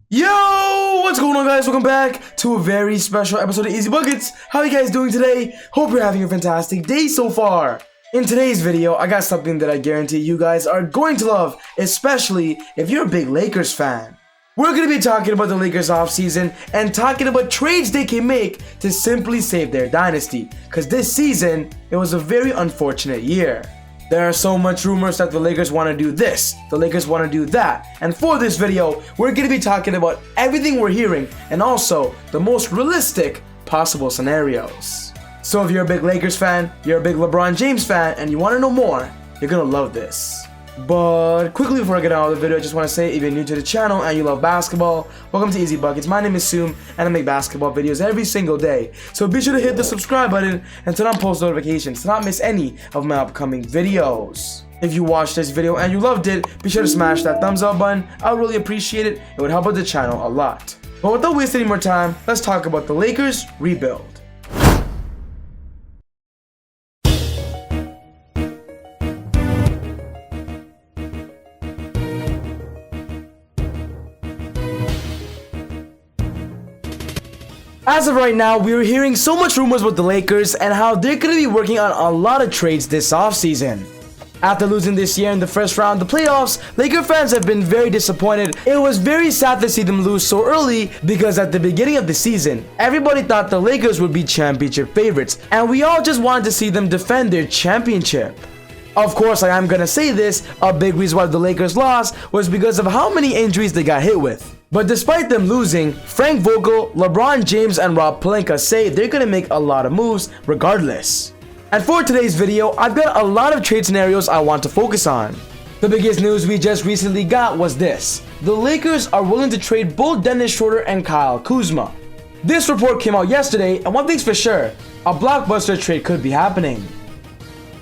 Yo, what's going on, guys? Welcome back to a very special episode of Easy Buckets. How are you guys doing today? Hope you're having a fantastic day so far. In today's video, I got something that I guarantee you guys are going to love, especially if you're a big Lakers fan. We're going to be talking about the Lakers offseason and talking about trades they can make to simply save their dynasty, because this season, it was a very unfortunate year. There are so much rumors that the Lakers want to do this, the Lakers want to do that, and for this video, we're going to be talking about everything we're hearing and also the most realistic possible scenarios. So if you're a big Lakers fan, you're a big LeBron James fan, and you want to know more, you're going to love this. But quickly before I get out of the video, I just want to say if you're new to the channel and you love basketball, welcome to Easy Buckets. My name is Soom and I make basketball videos every single day. So be sure to hit the subscribe button and turn on post notifications to not miss any of my upcoming videos. If you watched this video and you loved it, be sure to smash that thumbs up button. I would really appreciate it. It would help out the channel a lot. But without wasting any more time, let's talk about the Lakers rebuild. As of right now, we are hearing so much rumors about the Lakers and how they're going to be working on a lot of trades this offseason. After losing this year in the first round of the playoffs, Laker fans have been very disappointed. It was very sad to see them lose so early because at the beginning of the season, everybody thought the Lakers would be championship favorites and we all just wanted to see them defend their championship. Of course, I am going to say this, a big reason why the Lakers lost was because of how many injuries they got hit with. But despite them losing, Frank Vogel, LeBron James, and Rob Pelinka say they're going to make a lot of moves regardless. And for today's video, I've got a lot of trade scenarios I want to focus on. The biggest news we just recently got was this. The Lakers are willing to trade both Dennis Schroder and Kyle Kuzma. This report came out yesterday, and one thing's for sure, a blockbuster trade could be happening.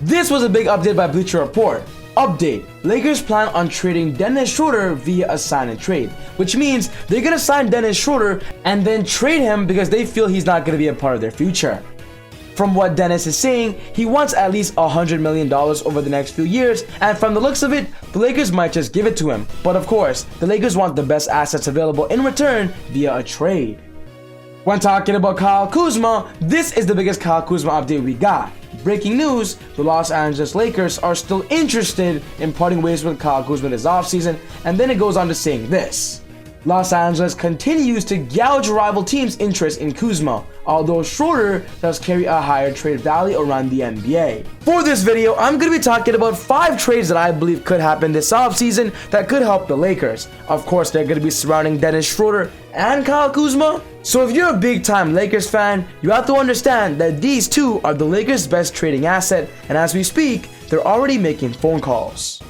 This was a big update by Bleacher Report. Update: Lakers plan on trading Dennis Schroder via a sign and trade, which means they're gonna sign Dennis Schroder and then trade him because they feel he's not gonna be a part of their future. From what Dennis is saying, he wants at least $100 million over the next few years, and from the looks of it, the Lakers might just give it to him. But of course, the Lakers want the best assets available in return via a trade. When talking about Kyle Kuzma, this is the biggest Kyle Kuzma update we got. Breaking news, the Los Angeles Lakers are still interested in parting ways with Kyle Kuzma this offseason, and then it goes on to saying this. Los Angeles continues to gouge rival teams' interest in Kuzma, although Schroder does carry a higher trade value around the NBA. For this video, I'm going to be talking about 5 trades that I believe could happen this offseason that could help the Lakers. Of course, they're going to be surrounding Dennis Schroder and Kyle Kuzma. So if you're a big-time Lakers fan, you have to understand that these two are the Lakers' best trading asset, and as we speak, they're already making phone calls.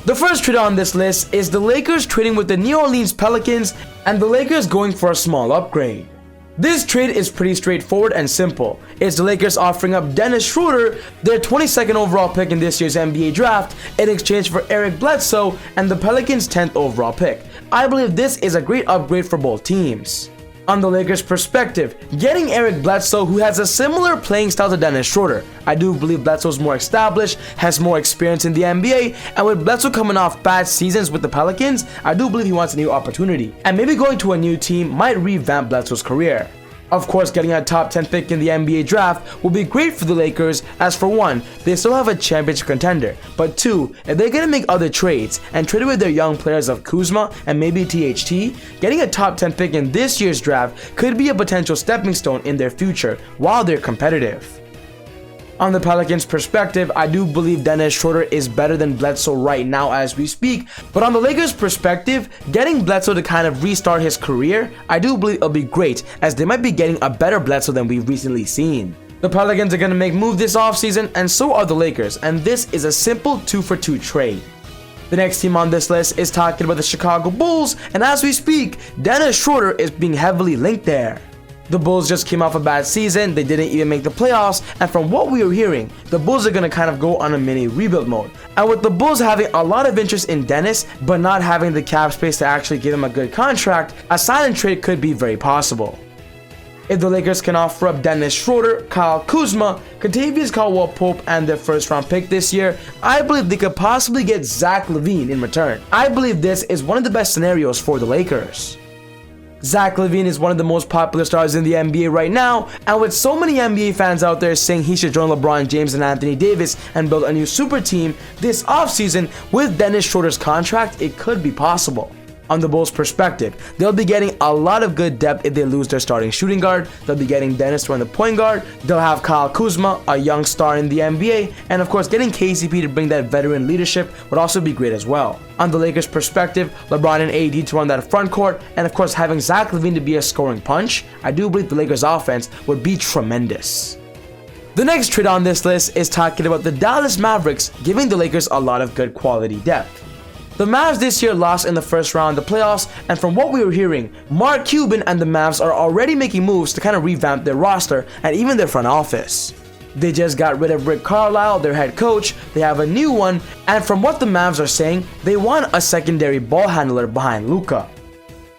The first trade on this list is the Lakers trading with the New Orleans Pelicans and the Lakers going for a small upgrade. This trade is pretty straightforward and simple. It's the Lakers offering up Dennis Schroder, their 22nd overall pick in this year's NBA draft, in exchange for Eric Bledsoe and the Pelicans' 10th overall pick. I believe this is a great upgrade for both teams. On the Lakers' perspective, getting Eric Bledsoe, who has a similar playing style to Dennis Schroder. I do believe Bledsoe's more established, has more experience in the NBA, and with Bledsoe coming off bad seasons with the Pelicans, I do believe he wants a new opportunity. And maybe going to a new team might revamp Bledsoe's career. Of course, getting a top 10 pick in the NBA draft will be great for the Lakers, as for one, they still have a championship contender, but two, if they're going to make other trades and trade with their young players of Kuzma and maybe THT, getting a top 10 pick in this year's draft could be a potential stepping stone in their future while they're competitive. On the Pelicans' perspective, I do believe Dennis Schroder is better than Bledsoe right now as we speak, but on the Lakers' perspective, getting Bledsoe to kind of restart his career, I do believe it'll be great, as they might be getting a better Bledsoe than we've recently seen. The Pelicans are going to make moves this offseason, and so are the Lakers, and this is a simple 2-for-2 trade. The next team on this list is talking about the Chicago Bulls, and as we speak, Dennis Schroder is being heavily linked there. The Bulls just came off a bad season, they didn't even make the playoffs, and from what we are hearing, the Bulls are going to kind of go on a mini rebuild mode. And with the Bulls having a lot of interest in Dennis, but not having the cap space to actually give him a good contract, a sign and trade could be very possible. If the Lakers can offer up Dennis Schroder, Kyle Kuzma, Kentavious Caldwell-Pope, and their first-round pick this year, I believe they could possibly get Zach LaVine in return. I believe this is one of the best scenarios for the Lakers. Zach LaVine is one of the most popular stars in the NBA right now, and with so many NBA fans out there saying he should join LeBron James and Anthony Davis and build a new super team this offseason with Dennis Schroder's contract, it could be possible. On the Bulls' perspective, they'll be getting a lot of good depth if they lose their starting shooting guard. They'll be getting Dennis to run the point guard. They'll have Kyle Kuzma, a young star in the NBA, and of course getting KCP to bring that veteran leadership would also be great as well. On the Lakers' perspective, LeBron and AD to run that front court, and of course having Zach LaVine to be a scoring punch, I do believe the Lakers' offense would be tremendous. The next trade on this list is talking about the Dallas Mavericks giving the Lakers a lot of good quality depth. The Mavs this year lost in the first round of the playoffs, and from what we were hearing, Mark Cuban and the Mavs are already making moves to kind of revamp their roster and even their front office. They just got rid of Rick Carlisle, their head coach, they have a new one, and from what the Mavs are saying, they want a secondary ball handler behind Luka.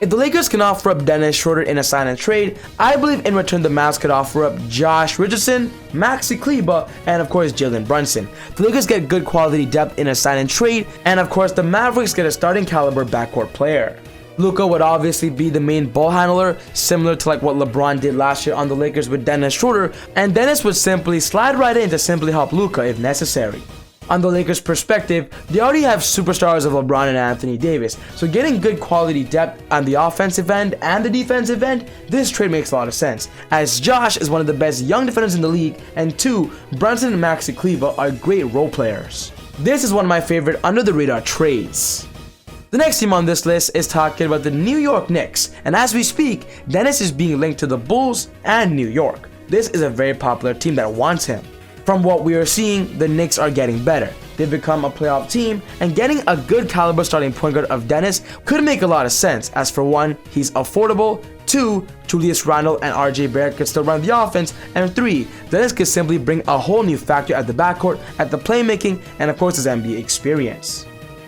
If the Lakers can offer up Dennis Schroder in a sign and trade, I believe in return the Mavs could offer up Josh Richardson, Maxi Kleber, and of course Jalen Brunson. The Lakers get good quality depth in a sign and trade, and of course the Mavericks get a starting caliber backcourt player. Luka would obviously be the main ball handler, similar to like what LeBron did last year on the Lakers with Dennis Schroder, and Dennis would simply slide right in to simply help Luka if necessary. On the Lakers' perspective, they already have superstars of LeBron and Anthony Davis, so getting good quality depth on the offensive end and the defensive end, this trade makes a lot of sense, as Josh is one of the best young defenders in the league, and 2, Brunson and Maxi Kleber are great role players. This is one of my favorite under-the-radar trades. The next team on this list is talking about the New York Knicks, and as we speak, Dennis is being linked to the Bulls and New York. This is a very popular team that wants him. From what we are seeing, the Knicks are getting better. They've become a playoff team, and getting a good caliber starting point guard of Dennis could make a lot of sense, as for 1, he's affordable, 2, Julius Randle and RJ Barrett could still run the offense, and 3, Dennis could simply bring a whole new factor at the backcourt, at the playmaking, and of course his NBA experience.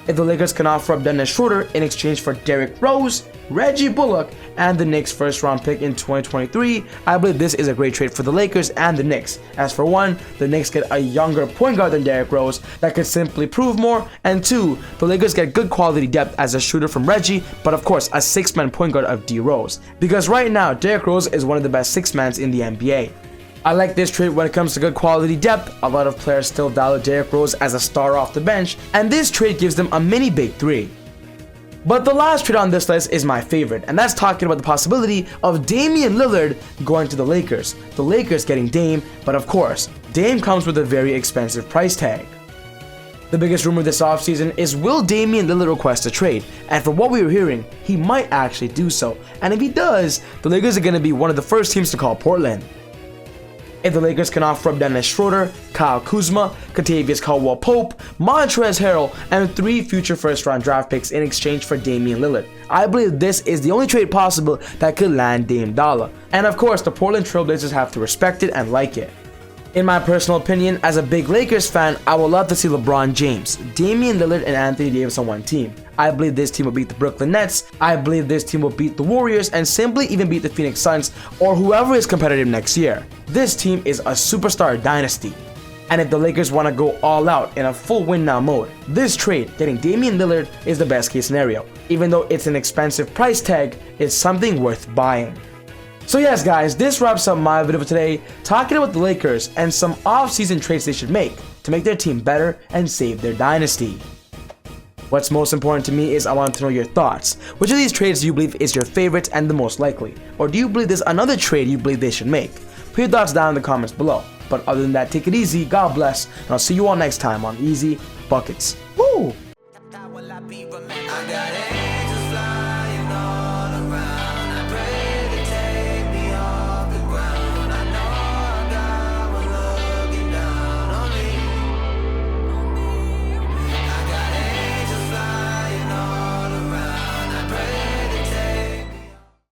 If the Lakers can offer up Dennis Schroder in exchange for Derrick Rose, Reggie Bullock, and the Knicks' first-round pick in 2023, I believe this is a great trade for the Lakers and the Knicks. As for 1, the Knicks get a younger point guard than Derrick Rose that could simply prove more, and 2, the Lakers get good quality depth as a shooter from Reggie, but of course a 6-man point guard of D Rose. Because right now, Derrick Rose is one of the best 6-mans in the NBA. I like this trade when it comes to good quality depth. A lot of players still value Derrick Rose as a star off the bench, and this trade gives them a mini big 3. But the last trade on this list is my favorite, and that's talking about the possibility of Damian Lillard going to the Lakers. The Lakers getting Dame, but of course, Dame comes with a very expensive price tag. The biggest rumor this offseason is, will Damian Lillard request a trade? And from what we were hearing, he might actually do so. And if he does, the Lakers are going to be one of the first teams to call Portland. If the Lakers can offer up Dennis Schroder, Kyle Kuzma, Kentavious Caldwell-Pope, Montrezl Harrell, and 3 future first-round draft picks in exchange for Damian Lillard, I believe this is the only trade possible that could land Dame Dollar. And of course, the Portland Trail Blazers have to respect it and like it. In my personal opinion, as a big Lakers fan, I would love to see LeBron James, Damian Lillard, and Anthony Davis on one team. I believe this team will beat the Brooklyn Nets, I believe this team will beat the Warriors, and simply even beat the Phoenix Suns, or whoever is competitive next year. This team is a superstar dynasty. And if the Lakers want to go all out in a full win now mode, this trade, getting Damian Lillard, is the best case scenario. Even though it's an expensive price tag, it's something worth buying. So yes guys, this wraps up my video for today, talking about the Lakers and some off-season trades they should make to make their team better and save their dynasty. What's most important to me is I want to know your thoughts. Which of these trades do you believe is your favorite and the most likely? Or do you believe there's another trade you believe they should make? Put your thoughts down in the comments below. But other than that, take it easy, God bless, and I'll see you all next time on Easy Buckets. Woo!